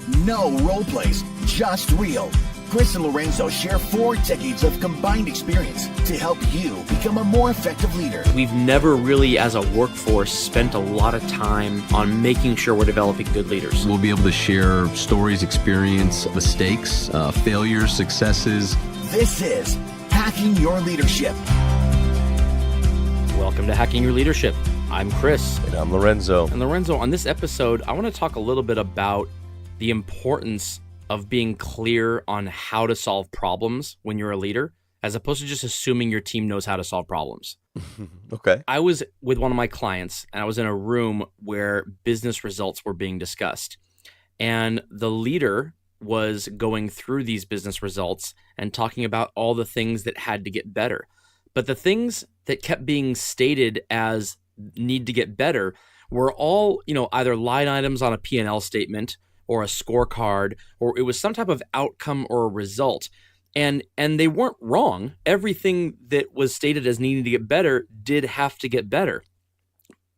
No role plays, just real. Chris and Lorenzo share 4 decades of combined experience to help you become a more effective leader. We've never really, as a workforce, spent a lot of time on making sure we're developing good leaders. We'll be able to share stories, experience, mistakes, failures, successes. This is Hacking Your Leadership. Welcome to Hacking Your Leadership. I'm Chris. And I'm Lorenzo. And Lorenzo, on this episode, I want to talk a little bit about the importance of being clear on how to solve problems when you're a leader, as opposed to just assuming your team knows how to solve problems. Okay. I was with one of my clients, and I was in a room where business results were being discussed. And the leader was going through these business results and talking about all the things that had to get better. But the things that kept being stated as need to get better were all, either line items on a P&L statement or a scorecard, or it was some type of outcome or a result. And they weren't wrong. Everything that was stated as needing to get better did have to get better.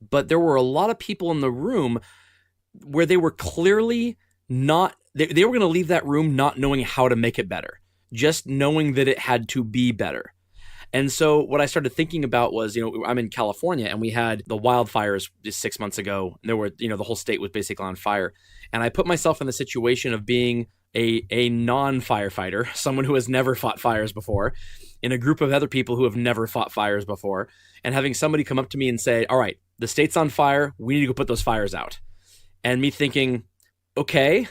But there were a lot of people in the room where they were clearly not, they were going to leave that room not knowing how to make it better, just knowing that it had to be better. And so what I started thinking about was, I'm in California and we had the wildfires just 6 months ago. There were, the whole state was basically on fire. And I put myself in the situation of being a non-firefighter, someone who has never fought fires before, in a group of other people who have never fought fires before, and having somebody come up to me and say, all right, the state's on fire. We need to go put those fires out. And me thinking, okay,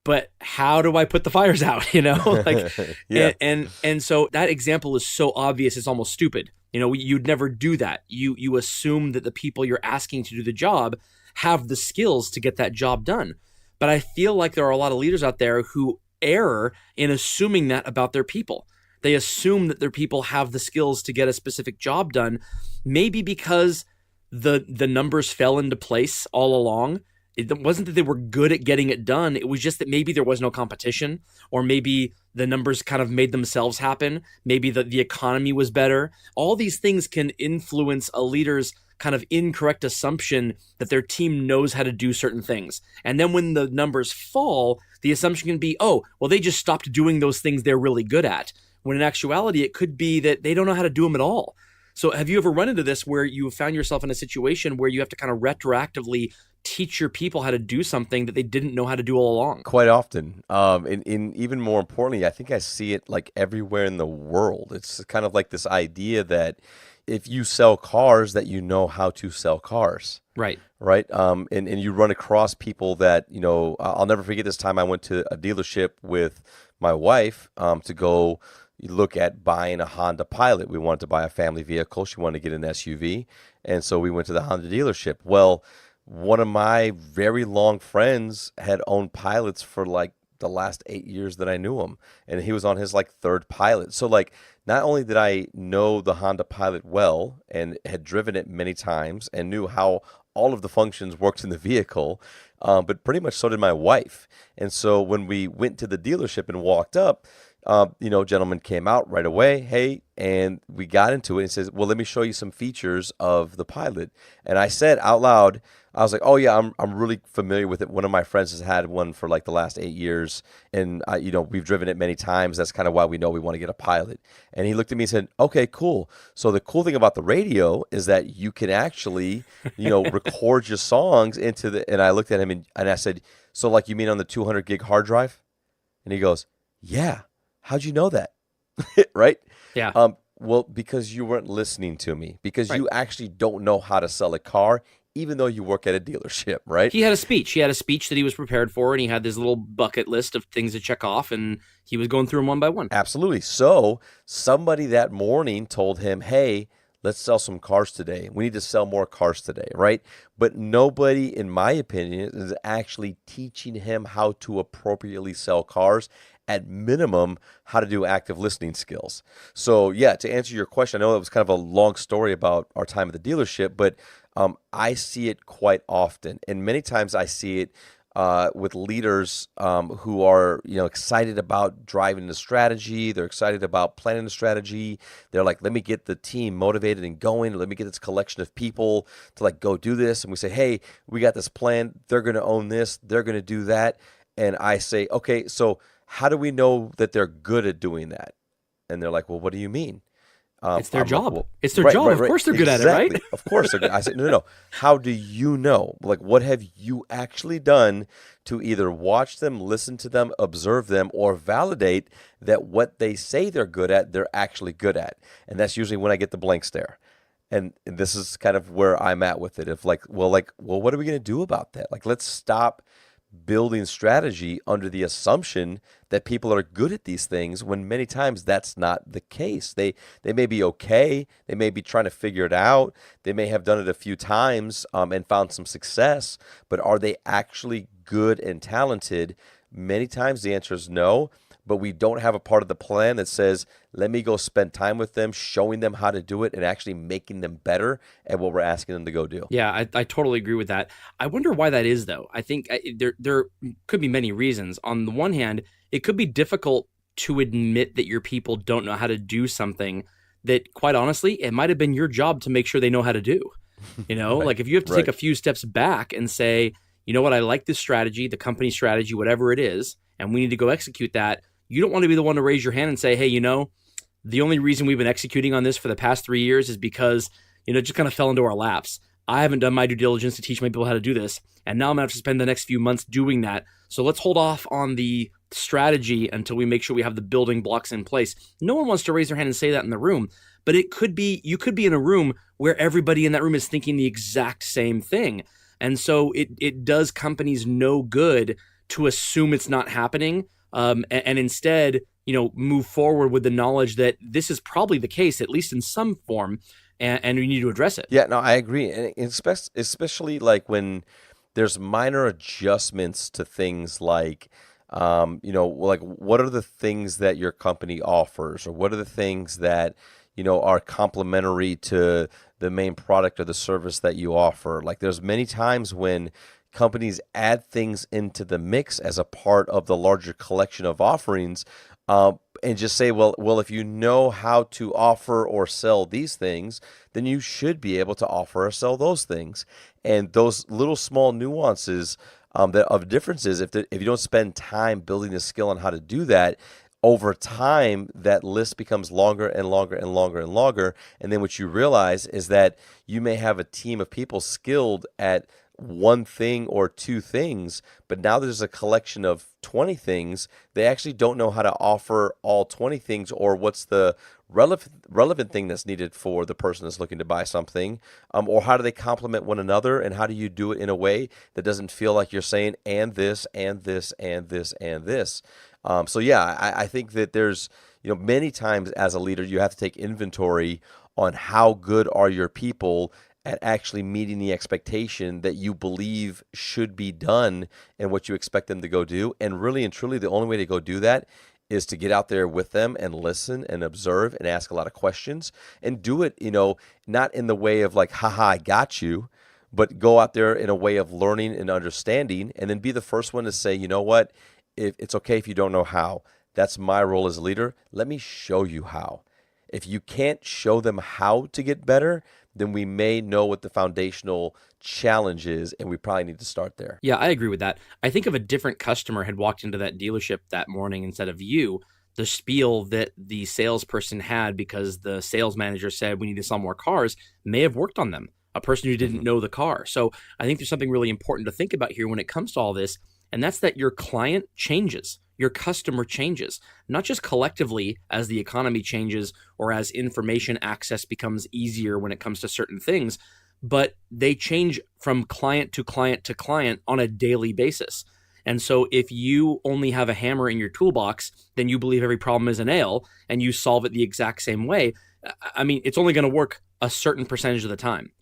but how do I put the fires out? Yeah. And so that example is so obvious, it's almost stupid. You'd never do that. You assume that the people you're asking to do the job have the skills to get that job done. But I feel like there are a lot of leaders out there who err in assuming that about their people. They assume that their people have the skills to get a specific job done, maybe because the numbers fell into place all along. It wasn't that they were good at getting it done. It was just that maybe there was no competition, or maybe the numbers kind of made themselves happen. Maybe the economy was better. All these things can influence a leader's kind of incorrect assumption that their team knows how to do certain things. And then when the numbers fall, the assumption can be, oh, well, they just stopped doing those things they're really good at. When in actuality, it could be that they don't know how to do them at all. So have you ever run into this where you found yourself in a situation where you have to kind of retroactively teach your people how to do something that they didn't know how to do all along? Quite often. And even more importantly, I think I see it like everywhere in the world. It's kind of like this idea that if you sell cars, that you know how to sell cars. Right. Right. And you run across people that, I'll never forget this time I went to a dealership with my wife to go look at buying a Honda Pilot. We wanted to buy a family vehicle. She wanted to get an SUV. And so we went to the Honda dealership. Well, one of my very long friends had owned Pilots for like the last 8 years that I knew him. And he was on his like 3rd Pilot. So like, not only did I know the Honda Pilot well and had driven it many times and knew how all of the functions worked in the vehicle, but pretty much so did my wife. And so when we went to the dealership and walked up, gentleman came out right away, hey, and we got into it and says, well, let me show you some features of the Pilot. And I said out loud, I was like, oh yeah, I'm really familiar with it. One of my friends has had one for like the last 8 years, and we've driven it many times. That's kind of why we know we want to get a Pilot. And he looked at me and said, okay, cool. So the cool thing about the radio is that you can actually, record your songs into the. And I looked at him and I said, so like you mean on the 200 gig hard drive? And he goes, yeah. How'd you know that? Right? Yeah. Well, because you weren't listening to me, because Right. you actually don't know how to sell a car, even though you work at a dealership, right? He had a speech. He had a speech that he was prepared for, and he had this little bucket list of things to check off, and he was going through them one by one. Absolutely. So somebody that morning told him, hey, let's sell some cars today. We need to sell more cars today, right? But nobody, in my opinion, is actually teaching him how to appropriately sell cars. At minimum, how to do active listening skills. So yeah, to answer your question, I know it was kind of a long story about our time at the dealership, but I see it quite often. And many times I see it with leaders who are excited about driving the strategy. They're excited about planning the strategy. They're like, let me get the team motivated and going. Let me get this collection of people to like go do this. And we say, hey, we got this plan. They're going to own this. They're going to do that. and I say, okay, so how do we know that they're good at doing that? And they're like, well, what do you mean? It's their I'm like, job. well, It's their right, job. right, Of right. course they're good at it, right? Exactly. Of course they're good. I said, no, no, no. How do you know? Like, what have you actually done to either watch them, listen to them, observe them, or validate that what they say they're good at, they're actually good at? And that's usually when I get the blank stare. And this is kind of where I'm at with it. If well, what are we going to do about that? Like, let's stop building strategy under the assumption that people are good at these things when many times that's not the case. They may be okay, they may be trying to figure it out, they may have done it a few times and found some success, but are they actually good and talented? Many times the answer is no, but we don't have a part of the plan that says, let me go spend time with them, showing them how to do it and actually making them better at what we're asking them to go do. Yeah, I totally agree with that. I wonder why that is, though. I think there could be many reasons. On the one hand, it could be difficult to admit that your people don't know how to do something that, quite honestly, it might have been your job to make sure they know how to do. Right, Like if you have to take a few steps back and say, you know what, I like this strategy, the company strategy, whatever it is, and we need to go execute that. You don't want to be the one to raise your hand and say, hey, the only reason we've been executing on this for the past 3 years is because, it just kind of fell into our laps. I haven't done my due diligence to teach my people how to do this. And now I'm going to have to spend the next few months doing that. So let's hold off on the strategy until we make sure we have the building blocks in place. No one wants to raise their hand and say that in the room, but you could be in a room where everybody in that room is thinking the exact same thing. And so it does companies no good to assume it's not happening. And instead, move forward with the knowledge that this is probably the case, at least in some form, and we need to address it. Yeah, no, I agree. And especially like when there's minor adjustments to things like, like what are the things that your company offers, or what are the things that, are complementary to the main product or the service that you offer. Like there's many times when companies add things into the mix as a part of the larger collection of offerings, and just say, well, if you know how to offer or sell these things, then you should be able to offer or sell those things. And those little small nuances that of differences, if you don't spend time building the skill on how to do that, over time, that list becomes longer and longer and longer and longer. And then what you realize is that you may have a team of people skilled at one thing or two things, but now there's a collection of 20 things. They actually don't know how to offer all 20 things, or what's the relevant thing that's needed for the person that's looking to buy something, or how do they complement one another, and how do you do it in a way that doesn't feel like you're saying and this and this and this and this. So yeah, I think that there's, many times as a leader, you have to take inventory on how good are your people at actually meeting the expectation that you believe should be done and what you expect them to go do. And really and truly, the only way to go do that is to get out there with them and listen and observe and ask a lot of questions and do it, not in the way of like, haha, I got you, but go out there in a way of learning and understanding, and then be the first one to say, you know what, if it's okay if you don't know how. That's my role as a leader. Let me show you how. If you can't show them how to get better, then we may know what the foundational challenge is, and we probably need to start there. Yeah, I agree with that. I think if a different customer had walked into that dealership that morning instead of you, the spiel that the salesperson had because the sales manager said we need to sell more cars may have worked on them, a person who didn't know the car. So I think there's something really important to think about here when it comes to all this, and that's that your client changes. Your customer changes, not just collectively as the economy changes or as information access becomes easier when it comes to certain things, but they change from client to client to client on a daily basis. And so if you only have a hammer in your toolbox, then you believe every problem is a nail and you solve it the exact same way. I mean, it's only going to work a certain percentage of the time.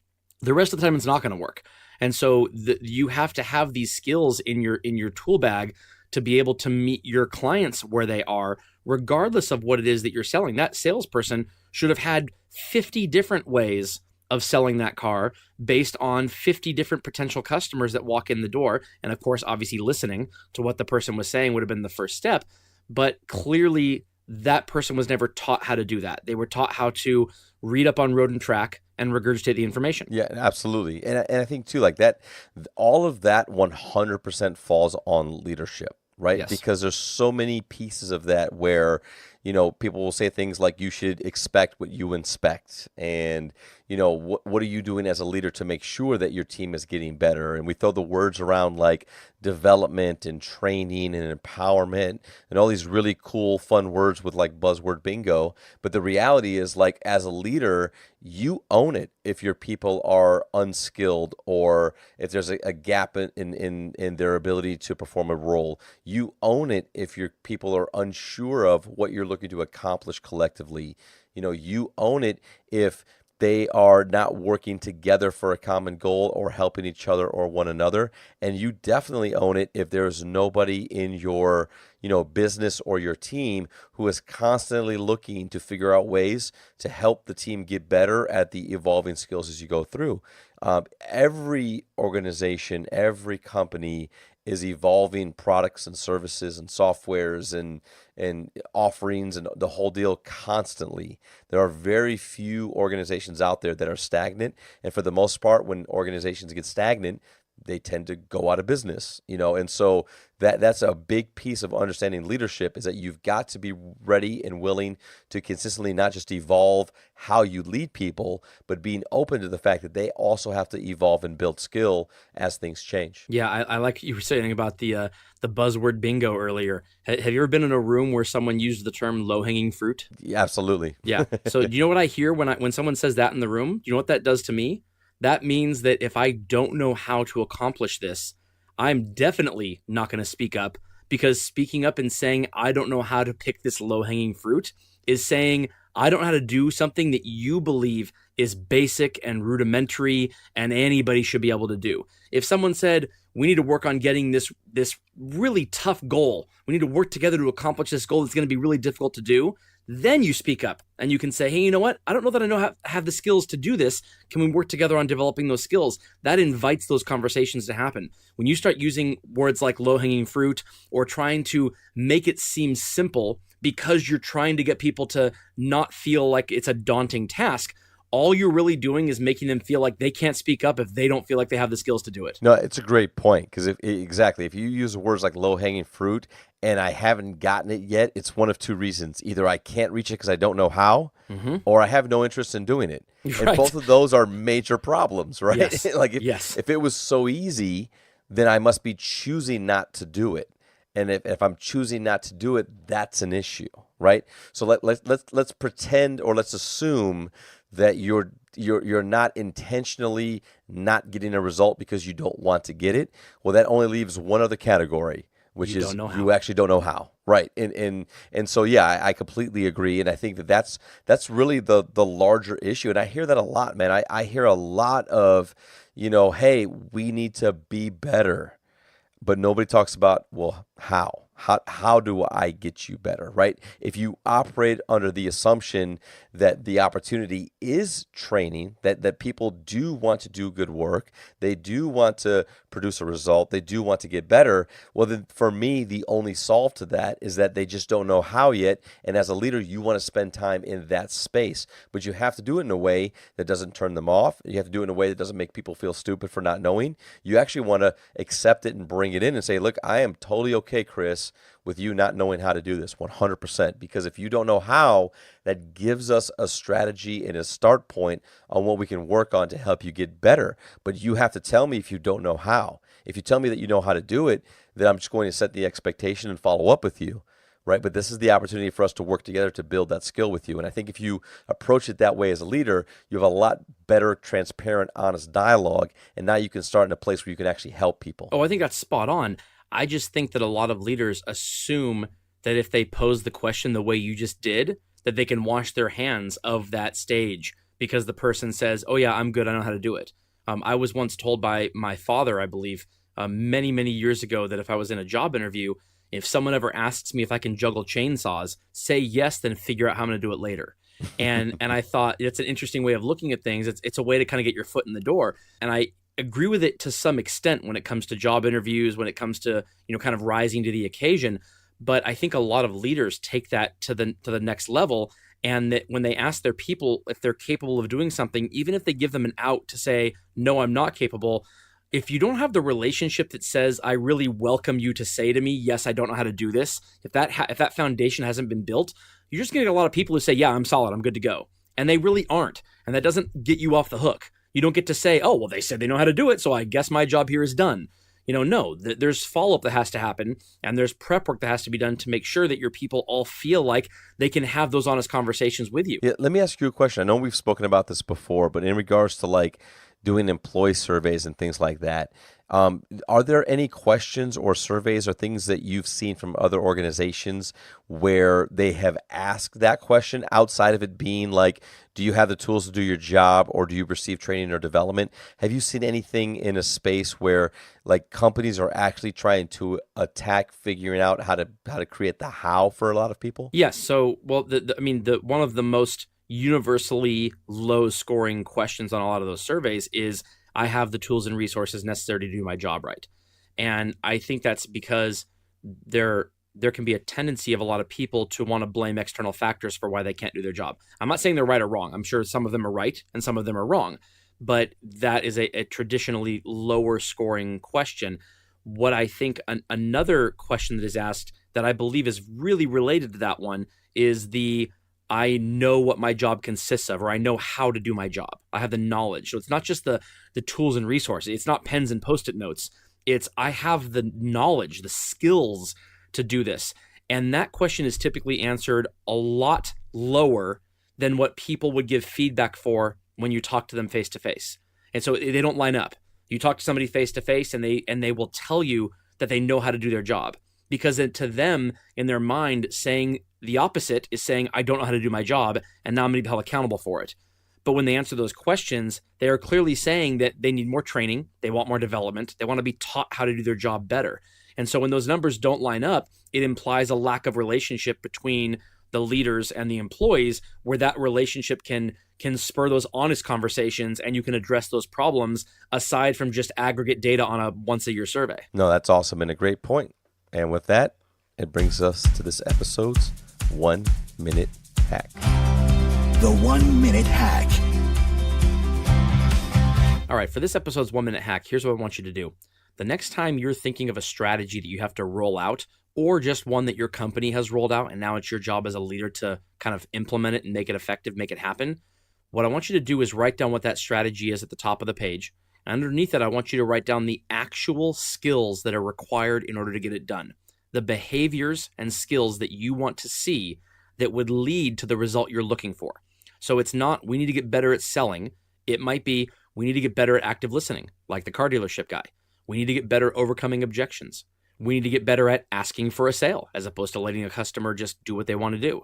The rest of the time, it's not going to work. And so you have to have these skills in your tool bag to be able to meet your clients where they are, regardless of what it is that you're selling. That salesperson should have had 50 different ways of selling that car based on 50 different potential customers that walk in the door. And of course, obviously listening to what the person was saying would have been the first step. But clearly, that person was never taught how to do that. They were taught how to read up on Road and Track and regurgitate the information. Yeah, absolutely. And I think too, like that, all of that 100% falls on leadership. right? Yes. Because there's so many pieces of that where, people will say things like you should expect what you inspect. And, what are you doing as a leader to make sure that your team is getting better? And we throw the words around like development and training and empowerment and all these really cool, fun words with like buzzword bingo. But the reality is, like, as a leader, you own it if your people are unskilled or if there's a gap in their ability to perform a role. You own it if your people are unsure of what you're looking to accomplish collectively. You own it if they are not working together for a common goal or helping each other or one another. And you definitely own it if there's nobody in your, business or your team who is constantly looking to figure out ways to help the team get better at the evolving skills as you go through. Every organization, every company is evolving products and services and softwares and offerings and the whole deal constantly. There are very few organizations out there that are stagnant, and for the most part, when organizations get stagnant, they tend to go out of business, and so that's a big piece of understanding leadership, is that you've got to be ready and willing to consistently not just evolve how you lead people, but being open to the fact that they also have to evolve and build skill as things change. Yeah, I like you were saying about the buzzword bingo earlier. Have you ever been in a room where someone used the term low-hanging fruit? Yeah, absolutely. Yeah. So do you know what I hear when someone says that in the room? Do you know what that does to me? That means that if I don't know how to accomplish this, I'm definitely not going to speak up, because speaking up and saying I don't know how to pick this low-hanging fruit is saying I don't know how to do something that you believe is basic and rudimentary and anybody should be able to do. If someone said, we need to work on getting this really tough goal, we need to work together to accomplish this goal that's going to be really difficult to do, then you speak up and you can say, hey, you know what? I don't know that I know how have the skills to do this. Can we work together on developing those skills? That invites those conversations to happen. When you start using words like low-hanging fruit or trying to make it seem simple because you're trying to get people to not feel like it's a daunting task, all you're really doing is making them feel like they can't speak up if they don't feel like they have the skills to do it. No, it's a great point, because if you use words like low-hanging fruit and I haven't gotten it yet, it's one of two reasons. Either I can't reach it because I don't know how, or I have no interest in doing it. Right. And both of those are major problems, right? Yes. Like Yes. if it was so easy, then I must be choosing not to do it. And if I'm choosing not to do it, that's an issue, right? So let's pretend, or let's assume that you're not intentionally not getting a result because you don't want to get it. Well, that only leaves one other category, which You is don't know how. you actually don't know how, right? And so yeah, I completely agree, and I think that's really the larger issue, and I hear that a lot, man. I hear a lot of, hey, we need to be better, but nobody talks about, well, how? How do I get you better, right? If you operate under the assumption that the opportunity is training, that people do want to do good work, they do want to produce a result, they do want to get better, well, then for me, the only solve to that is that they just don't know how yet. And as a leader, you want to spend time in that space, but you have to do it in a way that doesn't turn them off. You have to do it in a way that doesn't make people feel stupid for not knowing. You actually want to accept it and bring it in and say, look, I am totally okay, Chris, with you not knowing how to do this 100%, because if you don't know how, that gives us a strategy and a start point on what we can work on to help you get better. But you have to tell me if you don't know how. If you tell me that you know how to do it, then I'm just going to set the expectation and follow up with you, right? But this is the opportunity for us to work together to build that skill with you. And I think if you approach it that way as a leader, you have a lot better, transparent, honest dialogue, and now you can start in a place where you can actually help people. Oh, I think that's spot on. I just think that a lot of leaders assume that if they pose the question the way you just did, that they can wash their hands of that stage because the person says, oh yeah, I'm good, I know how to do it. I was once told by my father, I believe, many, many years ago, that if I was in a job interview, if someone ever asks me if I can juggle chainsaws, say yes, then figure out how I'm going to do it later. And I thought it's an interesting way of looking at things. It's a way to kind of get your foot in the door. And I agree with it to some extent when it comes to job interviews, when it comes to, kind of rising to the occasion. But I think a lot of leaders take that to the next level, and that when they ask their people if they're capable of doing something, even if they give them an out to say, no, I'm not capable, if you don't have the relationship that says, I really welcome you to say to me, yes, I don't know how to do this. If that foundation hasn't been built, you're just going to get a lot of people who say, yeah, I'm solid, I'm good to go. And they really aren't. And that doesn't get you off the hook. You don't get to say, oh, well, they said they know how to do it, so I guess my job here is done. No, there's follow-up that has to happen, and there's prep work that has to be done to make sure that your people all feel like they can have those honest conversations with you. Yeah, let me ask you a question. I know we've spoken about this before, but in regards to like doing employee surveys and things like that, are there any questions or surveys or things that you've seen from other organizations where they have asked that question outside of it being like, do you have the tools to do your job, or do you receive training or development? Have you seen anything in a space where like companies are actually trying to attack figuring out how to create the how for a lot of people? Yes. So, well, the one of the most universally low scoring questions on a lot of those surveys is, I have the tools and resources necessary to do my job right. And I think that's because there can be a tendency of a lot of people to want to blame external factors for why they can't do their job. I'm not saying they're right or wrong. I'm sure some of them are right and some of them are wrong, but that is a traditionally lower scoring question. What I think another question that is asked that I believe is really related to that one is I know what my job consists of, or I know how to do my job. I have the knowledge. So it's not just the tools and resources. It's not pens and Post-it notes. It's I have the knowledge, the skills to do this. And that question is typically answered a lot lower than what people would give feedback for when you talk to them face to face. And so they don't line up. You talk to somebody face to face and they will tell you that they know how to do their job. Because to them, in their mind, saying the opposite is saying, I don't know how to do my job, and now I'm going to be held accountable for it. But when they answer those questions, they are clearly saying that they need more training, they want more development, they want to be taught how to do their job better. And so when those numbers don't line up, it implies a lack of relationship between the leaders and the employees, where that relationship can spur those honest conversations, and you can address those problems aside from just aggregate data on a once-a-year survey. No, that's awesome and a great point. And with that, it brings us to this episode's 1 minute hack. The 1 minute hack. All right, for this episode's 1 minute hack, here's what I want you to do. The next time you're thinking of a strategy that you have to roll out, or just one that your company has rolled out and now it's your job as a leader to kind of implement it and make it effective, make it happen, what I want you to do is write down what that strategy is at the top of the page. Underneath that, I want you to write down the actual skills that are required in order to get it done. The behaviors and skills that you want to see that would lead to the result you're looking for. So it's not, we need to get better at selling. It might be, we need to get better at active listening, like the car dealership guy. We need to get better at overcoming objections. We need to get better at asking for a sale, as opposed to letting a customer just do what they want to do.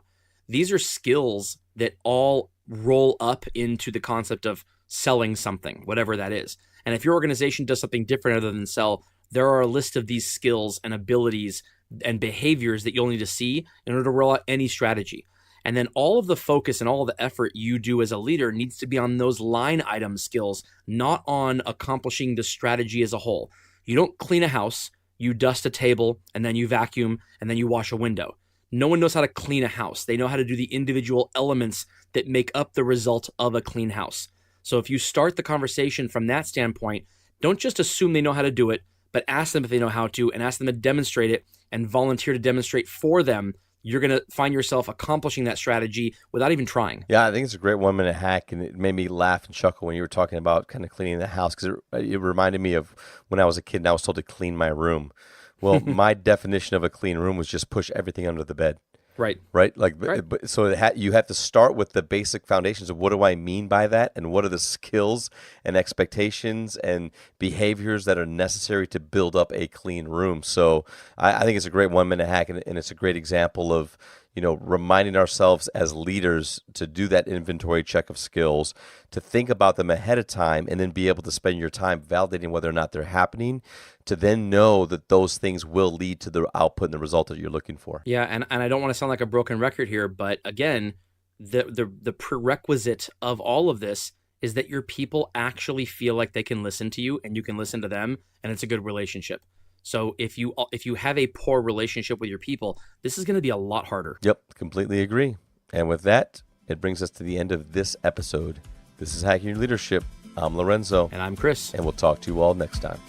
These are skills that all roll up into the concept of selling something, whatever that is. And if your organization does something different other than sell, there are a list of these skills and abilities and behaviors that you'll need to see in order to roll out any strategy. And then all of the focus and all of the effort you do as a leader needs to be on those line item skills, not on accomplishing the strategy as a whole. You don't clean a house, you dust a table, and then you vacuum, and then you wash a window. No one knows how to clean a house. They know how to do the individual elements that make up the result of a clean house. So if you start the conversation from that standpoint, don't just assume they know how to do it, but ask them if they know how to, and ask them to demonstrate it and volunteer to demonstrate for them. You're going to find yourself accomplishing that strategy without even trying. Yeah, I think it's a great 1 minute hack, and it made me laugh and chuckle when you were talking about kind of cleaning the house, because it reminded me of when I was a kid and I was told to clean my room. Well, my definition of a clean room was just push everything under the bed. Right. Like, right. So you have to start with the basic foundations of what do I mean by that, and what are the skills and expectations and behaviors that are necessary to build up a clean room. So I think it's a great 1 minute hack, and it's a great example of, reminding ourselves as leaders to do that inventory check of skills, to think about them ahead of time, and then be able to spend your time validating whether or not they're happening, to then know that those things will lead to the output and the result that you're looking for. Yeah, and I don't want to sound like a broken record here, but again, the prerequisite of all of this is that your people actually feel like they can listen to you and you can listen to them, and it's a good relationship. So if you have a poor relationship with your people, this is going to be a lot harder. Yep, completely agree. And with that, it brings us to the end of this episode. This is Hacking Your Leadership. I'm Lorenzo, And I'm Chris. and we'll talk to you all next time.